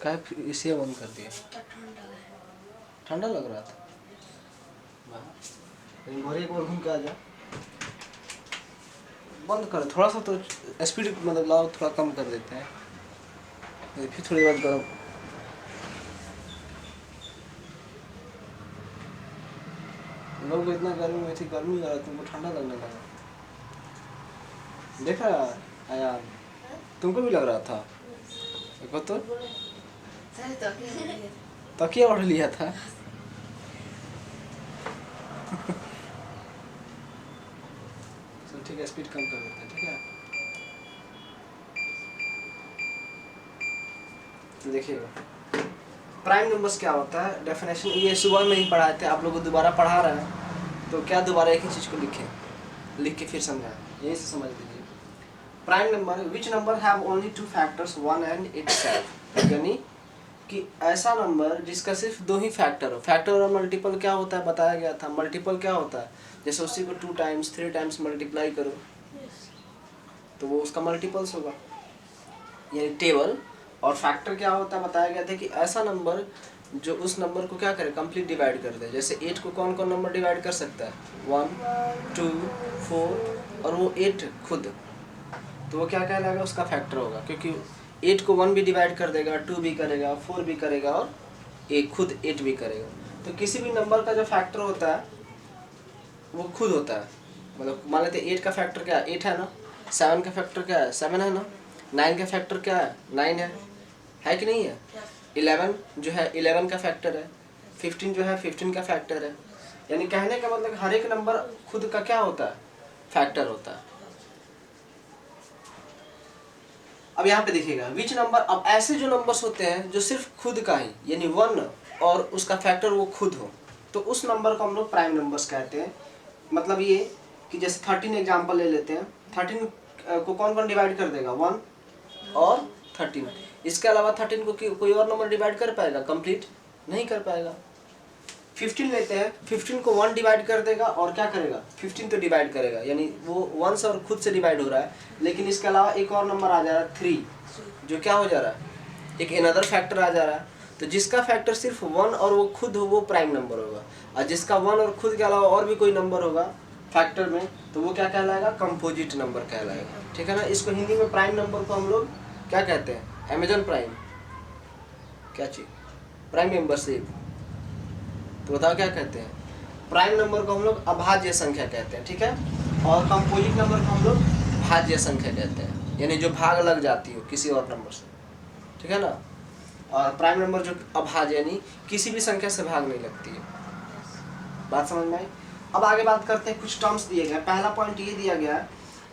क्या इसे बंद कर दिया? ठंडा लग रहा था। घर एक बार घूम के आ जा। बंद कर थोड़ा सा तो स्पीड मतलब लाओ, थोड़ा कम कर देते हैं फिर थोड़ी बात गर्म। लोग इतना गर्मी में थी, गर्मी लग रहा तुमको ठंडा लगने लगा। देखा यार, तुमको भी लग रहा था। देखो तो तकिया ओढ़ लिया था। ठीक है, स्पीड कम कर देते हैं। ठीक है, देखिएगा प्राइम नंबर्स क्या होता है, डेफिनेशन ये सुबह में ही पढ़ाए थे, आप लोग को दोबारा पढ़ा रहे हैं तो क्या दोबारा एक ही चीज़ को लिख के फिर समझाएं, यही से समझ लीजिए। Prime number which number have only two factors 1 and itself, यानी कि ऐसा नंबर जिसका सिर्फ दो ही फैक्टर हो। फैक्टर और मल्टीपल क्या होता है बताया गया था। मल्टीपल क्या होता है, जैसे उसी को 2 टाइम्स 3 टाइम्स मल्टीप्लाई करो तो वो उसका मल्टीपल्स होगा, यानी टेबल। और फैक्टर क्या होता है बताया गया था कि ऐसा नंबर जो उस नंबर को क्या करे, कंप्लीट डिवाइड कर दे। जैसे 8 को कौन कौन नंबर डिवाइड कर सकता है, 1 2 4 और वो 8 खुद, तो वो क्या कहलाएगा, उसका फैक्टर होगा। क्योंकि 8 को 1 भी डिवाइड कर देगा, 2 भी करेगा, 4 भी करेगा और एक खुद 8 भी करेगा। तो किसी भी नंबर का जो फैक्टर होता है वो खुद होता है। मतलब मान लेते 8 का फैक्टर क्या है, 8 है ना। 7 का फैक्टर क्या है, 7 है ना। 9 का फैक्टर क्या है, 9 है कि नहीं है। 11 जो है 11 का फैक्टर है। 15 जो है 15 का फैक्टर है। यानी कहने का मतलब हर एक नंबर खुद का क्या होता है, फैक्टर होता है। अब यहाँ पे देखिएगा विच नंबर, अब ऐसे जो नंबर्स होते हैं जो सिर्फ खुद का ही, यानी 1 और उसका फैक्टर वो खुद हो, तो उस नंबर को हम लोग प्राइम नंबर्स कहते हैं। मतलब ये कि जैसे 13 एग्जांपल ले लेते हैं। 13 को कौन कौन डिवाइड कर देगा, 1 और 13। इसके अलावा 13 को कोई और नंबर डिवाइड कर पाएगा, कंप्लीट नहीं कर पाएगा। 15 लेते हैं, 15 को 1 डिवाइड कर देगा और क्या करेगा, 15 तो डिवाइड करेगा, यानी वो 1 से और खुद से डिवाइड हो रहा है। लेकिन इसके अलावा एक और नंबर आ जा रहा है 3, जो क्या हो जा रहा है, एक अनदर फैक्टर आ जा रहा है। तो जिसका फैक्टर सिर्फ 1 और वो खुद हो वो प्राइम नंबर होगा, और जिसका 1 और खुद के अलावा और भी कोई नंबर होगा फैक्टर में तो वो क्या कहलाएगा, कंपोजिट नंबर कहलाएगा। ठीक है ना। इसको हिंदी में प्राइम नंबर को हम लोग क्या कहते हैं, अमेजन प्राइम, क्या चीज, प्राइम मेंबरशिप। तो बताओ क्या कहते हैं, प्राइम नंबर को हम लोग अभाज्य संख्या कहते हैं। ठीक है। और कंपोजिट नंबर को हम लोग भाज्य संख्या कहते हैं, यानी जो भाग लग जाती हो किसी और नंबर से। ठीक है ना। और प्राइम नंबर जो अभाज्य, यानी किसी भी संख्या से भाग नहीं लगती है। बात समझ में आई। अब आगे बात करते हैं, कुछ टर्म्स दिए गए। पहला पॉइंट ये दिया गया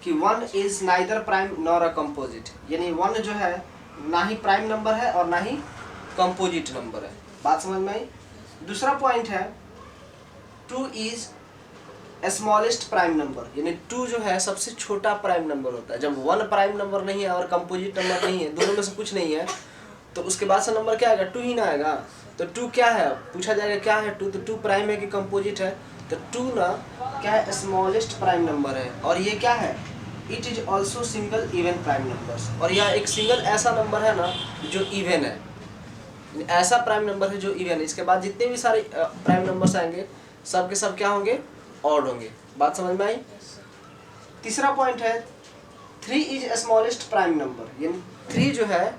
कि 1 is neither prime nor a composite, यानी 1 जो है ना ही प्राइम नंबर है और ना ही कंपोजिट नंबर है। बात समझ में आई। दूसरा पॉइंट है 2 इज स्मॉलेस्ट प्राइम नंबर, यानी 2 जो है सबसे छोटा प्राइम नंबर होता है। जब 1 प्राइम नंबर नहीं है और कंपोजिट नंबर नहीं है, दोनों में से कुछ नहीं है, तो उसके बाद से नंबर क्या आएगा, 2 ही ना आएगा। तो 2 क्या है, पूछा जाएगा क्या है 2, तो 2 प्राइम है कि कंपोजिट है, तो 2 ना क्या है, स्मॉलेस्ट प्राइम नंबर है। और ये क्या है, it is also single even prime numbers, और यह एक सिंगल ऐसा नंबर है ना जो इवन है, ऐसा प्राइम नंबर है जो इवन है। इसके बाद जितने भी सारे प्राइम नंबर्स आएंगे सब के सब क्या होंगे, ऑड होंगे। बात समझ में आई। तीसरा पॉइंट है 3 इज स्मॉलेस्ट प्राइम नंबर, यानी 3 जो है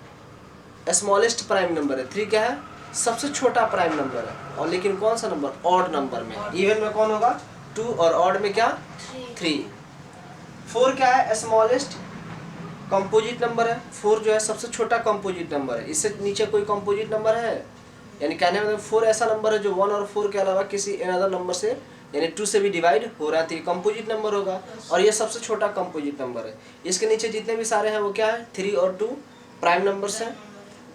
स्मॉलेस्ट प्राइम नंबर है। 3 क्या है, सबसे छोटा प्राइम नंबर है। और लेकिन कौन सा नंबर, ऑड नंबर में। इवन में कौन होगा, 2, और ऑड में क्या, 3। 4 क्या है, स्मॉलेस्ट कंपोजिट नंबर है। 4 जो है सबसे छोटा कंपोजिट नंबर है। इससे नीचे कोई कंपोजिट नंबर है, यानी कहने में 4 ऐसा नंबर है जो 1 और 4 के अलावा किसी अनदर नंबर से यानी 2 से भी डिवाइड हो रहा है, तो ये कंपोजिट नंबर होगा। और ये सबसे छोटा कंपोजिट नंबर है। इसके नीचे जितने भी सारे हैं वो क्या है, 3 और 2 प्राइम नंबर्स हैं,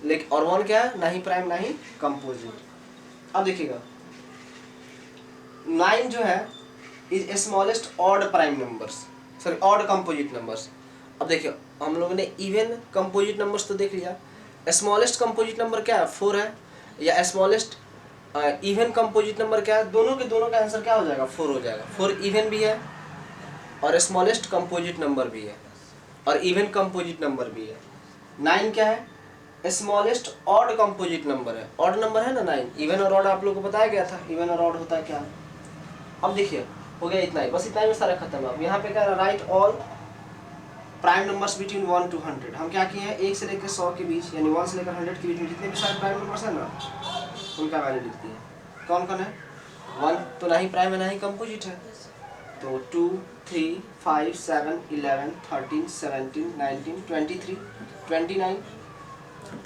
लेकिन और 1 क्या है, ना ही प्राइम ना ही कंपोजिट। अब देखिएगा 9 जो है is smallest odd prime numbers, sorry odd composite numbers. अब देखिए हम लोगों ने इवन कंपोजिट नंबर्स तो देख लिया, स्मॉलेस्ट कंपोजिट नंबर क्या है, 4 है, या स्मॉलेस्ट इवन कंपोजिट नंबर क्या है, दोनों के दोनों का आंसर क्या हो जाएगा, 4 हो जाएगा। 4 इवन भी है और स्मॉलेस्ट कंपोजिट नंबर भी है और इवन कंपोजिट नंबर भी है। 9 क्या है, स्मॉलेस्ट ऑड कंपोजिट नंबर है। ऑड नंबर है ना 9, इवन और ऑड आप लोगों को बताया गया था, इवन और ऑड होता है क्या। अब देखिए हो गया इतना ही, बस इतना ही में सारा खत्म। अब यहाँ पे क्या right all prime numbers between 1 to 100। हम क्या किए हैं 1 से लेकर 100 के बीच, यानी 1 से लेकर 100 के बीच में जितने भी सारे प्राइम नंबर्स हैं ना उनका वैल्यू लिख दिए। कौन कौन है? 1 तो ना ही प्राइम है ना ही कंपोजिट है, तो 2 3 5 7 11 13 17 19 23 29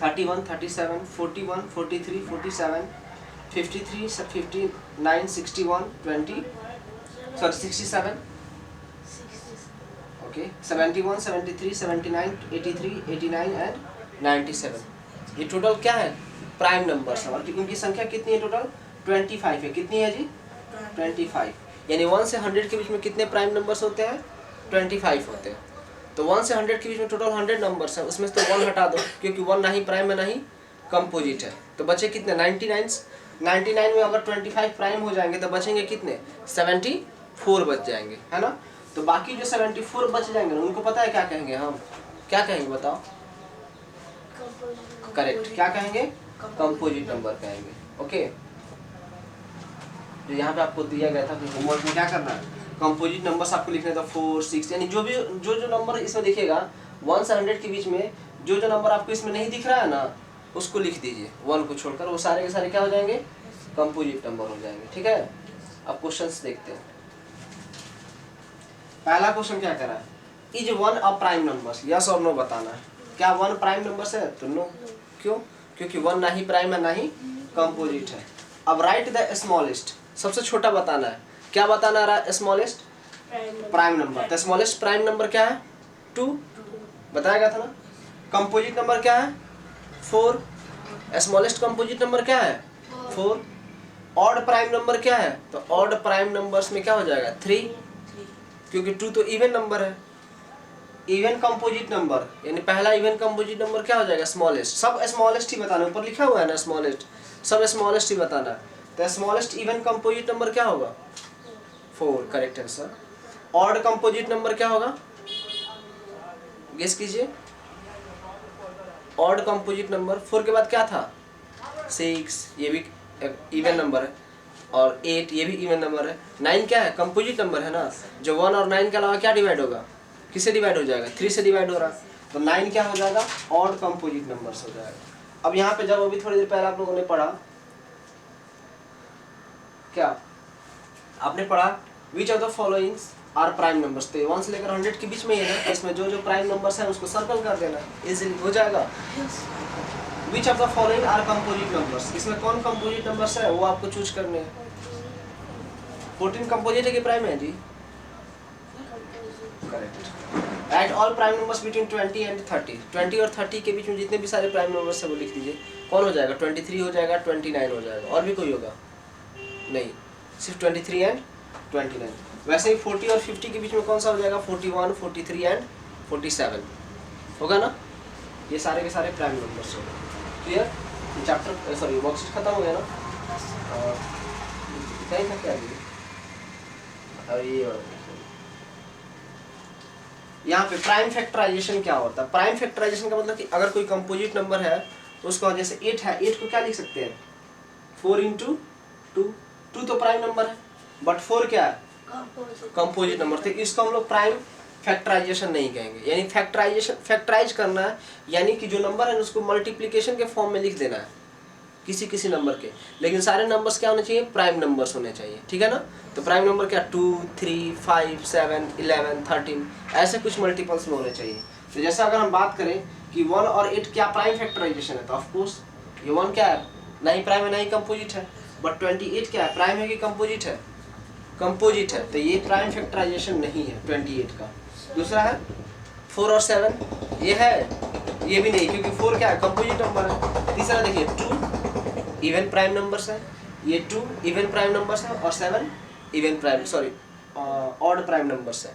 31 37 41 43 47 53 59 61 20 67 ओके 71 73 79 83 89 एंड 97। ये टोटल क्या है? प्राइम नंबर्स है। और इनकी संख्या कितनी है? टोटल 25 है। कितनी है जी? 25। यानी 1 से 100 के बीच में कितने प्राइम नंबर्स होते हैं? 25 होते हैं। तो 1 से 100 के बीच में टोटल 100 नंबर्स हैं, उसमें से तो 1 हटा दो क्योंकि 1 ना ही प्राइम है ना ही कंपोजिट है। तो बचे कितने? 99 में अगर 25 प्राइम हो जाएंगे तो बचेंगे कितने? 74 बच जाएंगे, है ना। तो बाकी जो 74 बच जाएंगे उनको पता है क्या कहेंगे? हम क्या कहेंगे बताओ? करेक्ट, क्या कहेंगे? कंपोजिट नंबर कहेंगे। ओके, जो यहाँ पे आपको दिया गया था होमवर्क में क्या करना है, कंपोजिट नंबर्स आपको लिखने था 4 6, यानी जो भी जो नंबर इसमें दिखेगा 1 से 100 के बीच में जो नंबर आपको इसमें नहीं दिख रहा है ना उसको लिख दीजिए 1 को छोड़कर, वो सारे के सारे क्या हो जाएंगे? कंपोजिट नंबर हो जाएंगे। ठीक है, अब क्वेश्चंस देखते हैं। पहला क्वेश्चन क्या कह रहा है? Is 1 a prime numbers, yes और नो बताना है। क्या 1 प्राइम नंबर्स है? तो नो। क्यों? क्योंकि 1 ना ही प्राइम है ना ही कंपोजिट है। अब राइट द स्मॉलेस्ट, सबसे छोटा बताना है। क्या बताना रहा? Smallest prime number. तो स्मॉलेस्ट प्राइम नंबर क्या है? 2 बताया गया था ना। कंपोजिट नंबर क्या है? 4। स्मॉलेस्ट कंपोजिट नंबर क्या है? 4। ऑड प्राइम नंबर क्या है? तो ऑड प्राइम नंबर्स में क्या हो जाएगा? 3, क्योंकि 2 तो इवन नंबर है। इवन कंपोजिट नंबर यानी पहला इवन कंपोजिट नंबर क्या हो जाएगा? स्मॉलेस्ट। सब स्मॉलेस्ट ही बताना, ऊपर लिखा हुआ है ना स्मॉलेस्ट, सब स्मॉलेस्ट ही बताना। तो स्मॉलेस्ट इवन कंपोजिट नंबर क्या होगा? 4, correct answer. Odd composite number क्या होगा? गेस कीजिए। ऑड कंपोजिट नंबर 4 के बाद क्या था? 6, ये भी इवन नंबर है, और 8 ये भी इवन नंबर है। 9 क्या है? कंपोजिट नंबर है ना। जो 1 और 9 के अलावा क्या डिवाइड होगा? किससे डिवाइड हो जाएगा? 3 से डिवाइड हो रहा है, तो 9 क्या हो जाएगा? ऑड कंपोजिट नंबर्स हो जाएगा। अब यहाँ पे जब अभी थोड़ी देर पहले आप लोगों ने पढ़ा, क्या आपने पढ़ा? Which of the followings are prime numbers. तो 1 से लेकर 100 के बीच में ही है ना, इसमें जो प्राइम नंबर्स हैं उसको सर्कल कर देना, इजीली हो जाएगा। Which of the following are composite numbers, इसमें कौन कंपोजिट नंबर्स है वो आपको चूज करने हैं। 14 कंपोजिट है कि प्राइम है जी? Correct. Right all prime numbers between 20 and 30। 20 और 30 के बीच में जितने भी सारे प्राइम नंबर्स है वो लिख दीजिए। कौन हो जाएगा? 23 हो जाएगा, 29 हो जाएगा, और भी कोई होगा? नहीं, सिर्फ 23 एंड 29। वैसे ही 40 और 50 के बीच में कौन सा हो जाएगा? 41, 43 एंड 47 होगा ना। ये सारे के सारे प्राइम नंबर्स होगा। क्लियर? चैप्टर सॉरी वर्कशीट खत्म हो गया ना। क्या था क्या और ये यहाँ पे प्राइम फैक्टराइजेशन क्या होता है? प्राइम फैक्टराइजेशन का मतलब कि अगर कोई कंपोजिट नंबर है तो उसको, जैसे 8 है, 8 को क्या लिख सकते हैं? 4 × 2। 2 तो प्राइम नंबर है, बट 4 क्या है? Composite number. तो इसको हम लोग प्राइम फैक्टराइजेशन नहीं कहेंगे। यानी फैक्टराइज करना है, यानी कि जो नंबर है उसको मल्टीप्लिकेशन के फॉर्म में लिख देना है किसी नंबर के, लेकिन सारे नंबर्स क्या होने चाहिए? प्राइम नंबर्स होने चाहिए। ठीक है ना। तो प्राइम नंबर क्या? 2 3 5 7 11 13 ऐसे कुछ मल्टीपल्स में होने चाहिए। तो जैसे अगर हम बात करें कि 1 और 8 क्या प्राइम फैक्टराइजेशन है, तो ऑफकोर्स ये 1 क्या है? ना ही प्राइम है ना ही कंपोजिट है। बट 28 क्या है? प्राइम है कि कंपोजिट है? कंपोजिट है, तो ये प्राइम फैक्टराइजेशन नहीं है 28 का। दूसरा है 4 और 7, ये है, ये भी नहीं, क्योंकि 4 क्या है? कंपोजिट नंबर है। तीसरा देखिए 2 इवन प्राइम नंबर्स है, ये 2 इवन प्राइम नंबर्स है, और 7 even prime odd prime numbers है।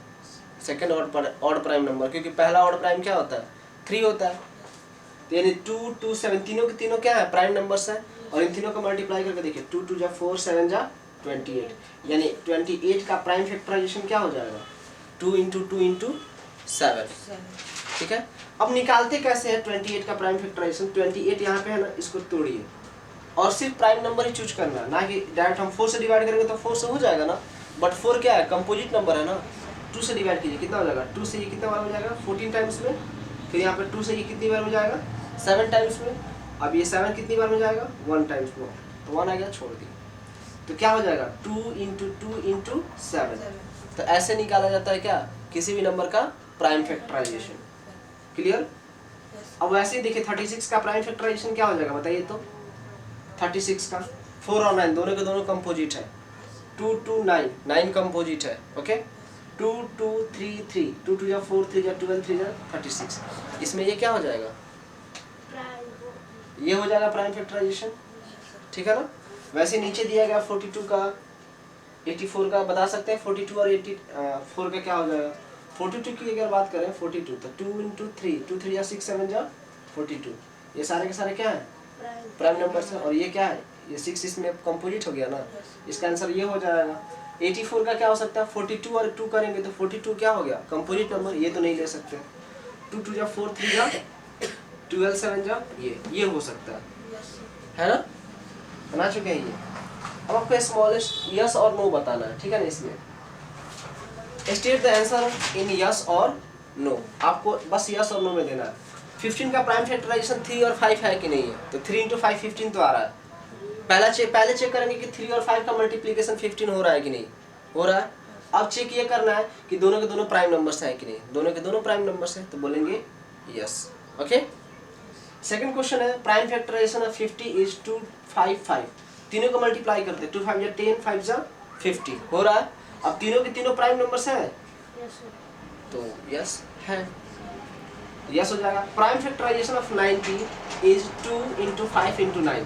सेकंड ऑड प्राइम नंबर, क्योंकि पहला ऑड प्राइम क्या होता है? 3 होता है। तो यानी 2 2 7 तीनों के तीनों क्या है? प्राइम नंबर्स है। और इन तीनों को मल्टीप्लाई करके देखिए 2 2 जा 4 7 जा 28, यानी 28 का प्राइम फैक्टराइजेशन क्या हो जाएगा? 2 × 2 × 7। ठीक है। अब निकालते कैसे हैं 28 का प्राइम फैक्टराइजेशन। 28 यहाँ पे है ना, इसको तोड़िए और सिर्फ प्राइम नंबर ही चूज करना है, ना कि डायरेक्ट हम 4 से डिवाइड करेंगे तो 4 से हो जाएगा ना, बट 4 क्या है, कंपोजिट नंबर है ना। 2 से डिवाइड कीजिए, कितना हो जाएगा, 2 से ये कितना बार हो जाएगा 14 टाइम्स में, फिर यहाँ पे 2 से ये कितनी बार हो जाएगा 7 टाइम्स में, अब ये 7 कितनी बार हो जाएगा 1 टाइम्स में, तो 1 आ गया, छोड़ दिया। तो क्या हो जाएगा 2 इंटू 2 इंटू 7। तो ऐसे निकाला जाता है क्या, किसी भी नंबर का प्राइम फैक्टराइजेशन। क्लियर। अब वैसे ही देखिए 36 का प्राइम फैक्टराइजेशन क्या हो जाएगा बताइए तो। 36 का 4 और 9 दोनों के दोनों कंपोजिट है, 2 2 9 9 कंपोजिट है। ओके 2 2 3 3 2 2 जा 4 3 जा 12 3 जा 36। इसमें ये क्या हो जाएगा, ये हो जाएगा प्राइम फैक्टराइजेशन, ठीक है ना। वैसे नीचे दिया गया 42 का 84 का, बता सकते हैं 42 और 84 का क्या हो जाएगा। 42 की अगर बात करें 42 तो 2 इंटू 3 2 3 या 6 7 जा 42, ये सारे के सारे क्या है प्राइम नंबर्स है। और ये क्या है, ये 6 इसमें कंपोजिट हो गया ना, इसका आंसर ये हो जाएगा। 84 का क्या हो सकता है, 42 और 2 करेंगे तो 42 क्या हो गया कंपोजिट नंबर, ये तो नहीं ले सकते। 2 2 जा 4 3 जा 12 7 जा, ये हो सकता है ना, बना चुके हैं ये। अब आपको स्मॉलेस्ट यस और नो बताना है, ठीक है ना। इसमें state the answer in yes और नो, आपको बस यस और नो में देना है। 15 का प्राइम फैक्टराइजेशन 3 और 5 है कि नहीं है, तो 3 इंटू 5 15 तो आ रहा है। पहले चेक करेंगे कि 3 और 5 का मल्टीप्लिकेशन 15 हो रहा है कि नहीं हो रहा है। अब चेक ये करना है कि दोनों के दोनों प्राइम नंबर्स हैं कि नहीं, दोनों के दोनों प्राइम नंबर्स हैं, तो बोलेंगे यस। ओके सेकंड क्वेश्चन है प्राइम फैक्टराइजेशन ऑफ 50 इज 255, तीनों को मल्टीप्लाई करते हैं, 2 5 जा 10 5 जा 50 हो रहा है। अब तीनों के तीनों प्राइम नंबर्स हैं तो यस है, यस हो जाएगा। Prime factorisation of 90 is 2 into 5 into 9,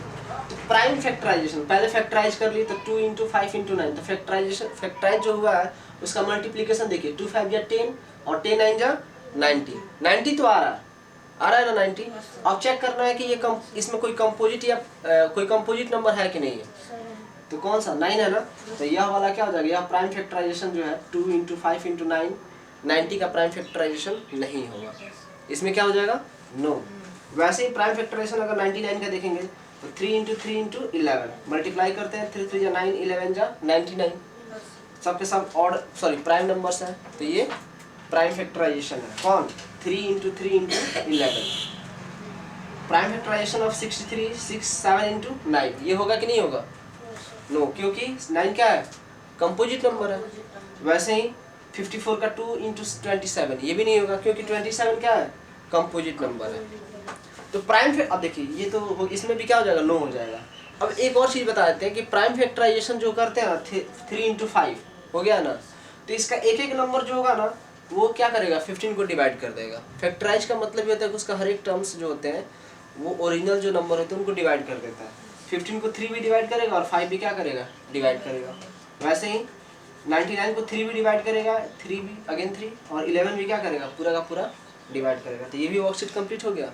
तो प्राइम फैक्टराइजेशन पहले फैक्टराइज कर ली तो 2 इंटू 5 इंटू 9, तो फैक्टराइज जो हुआ है उसका मल्टीप्लिकेशन देखिए 2 5 जा 10 और 10 9 जा 90, 90 तो आ रहा है ना 90। अब चेक करना है कि ये इसमें कोई कंपोजिट या कोई कंपोजिट नंबर है कि नहीं है, तो कौन सा 9 है ना, तो यह वाला क्या हो जाएगा, यह प्राइम फैक्टराइजेशन जो है 2 इंटू 5 इंटू 9 90 का प्राइम फैक्टराइजेशन नहीं होगा, इसमें क्या हो जाएगा नो। वैसे ही प्राइम फैक्टराइजेशन अगर 99 का देखेंगे तो 3 इंटू 3 इंटू 11 मल्टीप्लाई करते हैं, 3 3 जा 9 11 जा 99, सबके सब ऑड सॉरी प्राइम नंबर्स हैं, तो ये प्राइम फैक्टराइजेशन है। कौन 3 into 3 into 11। Prime factorisation of 63 6 7 into 9, ये होगा कि नहीं होगा नो, क्योंकि 9 क्या है कंपोजिट नंबर है। वैसे ही 54 का 2 इंटू 27, ये भी नहीं होगा क्योंकि 27 क्या है कंपोजिट नंबर है। तो प्राइम अब देखिए ये तो इसमें भी क्या हो जाएगा नो हो जाएगा। अब एक और चीज़ बता देते हैं कि प्राइम फैक्टराइजेशन जो करते हैं ना 3 इंटू 5 हो गया ना, तो इसका एक एक नंबर जो होगा ना वो क्या करेगा 15 को डिवाइड कर देगा। फैक्टराइज का मतलब ये होता है कि उसका हर एक टर्म्स जो होते हैं वो ओरिजिनल जो नंबर होते हैं उनको डिवाइड कर देता है। 15 को 3 भी डिवाइड करेगा और 5 भी क्या करेगा डिवाइड करेगा। वैसे ही 99 को 3 भी डिवाइड करेगा, 3 भी अगेन 3 और 11 भी क्या करेगा पूरा का पूरा डिवाइड करेगा। तो ये भी वर्कशीट कंप्लीट हो गया,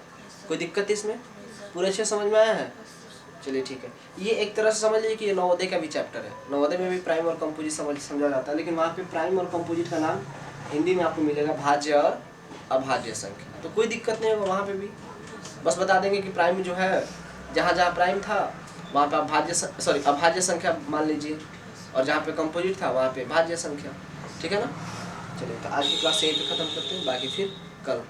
कोई दिक्कत इसमें पूरे अच्छे समझ में आया है। चलिए ठीक है, ये एक तरह से समझ लीजिए कि ये नवोदय का भी चैप्टर है। नवोदय में भी प्राइम और कंपोजिट समझा जाता है, लेकिन वहाँ पे प्राइम और कंपोजिट का नाम हिंदी में आपको मिलेगा भाज्य और अभाज्य संख्या। तो कोई दिक्कत नहीं होगा, वहाँ पे भी बस बता देंगे कि प्राइम जो है जहाँ जहाँ प्राइम था वहाँ पे अभाज्य संख्या मान लीजिए, और जहाँ पे कंपोजिट था वहाँ पे भाज्य संख्या। ठीक है ना। चलिए तो आज की क्लास यहीं पे ख़त्म करते हैं, बाकी फिर कल।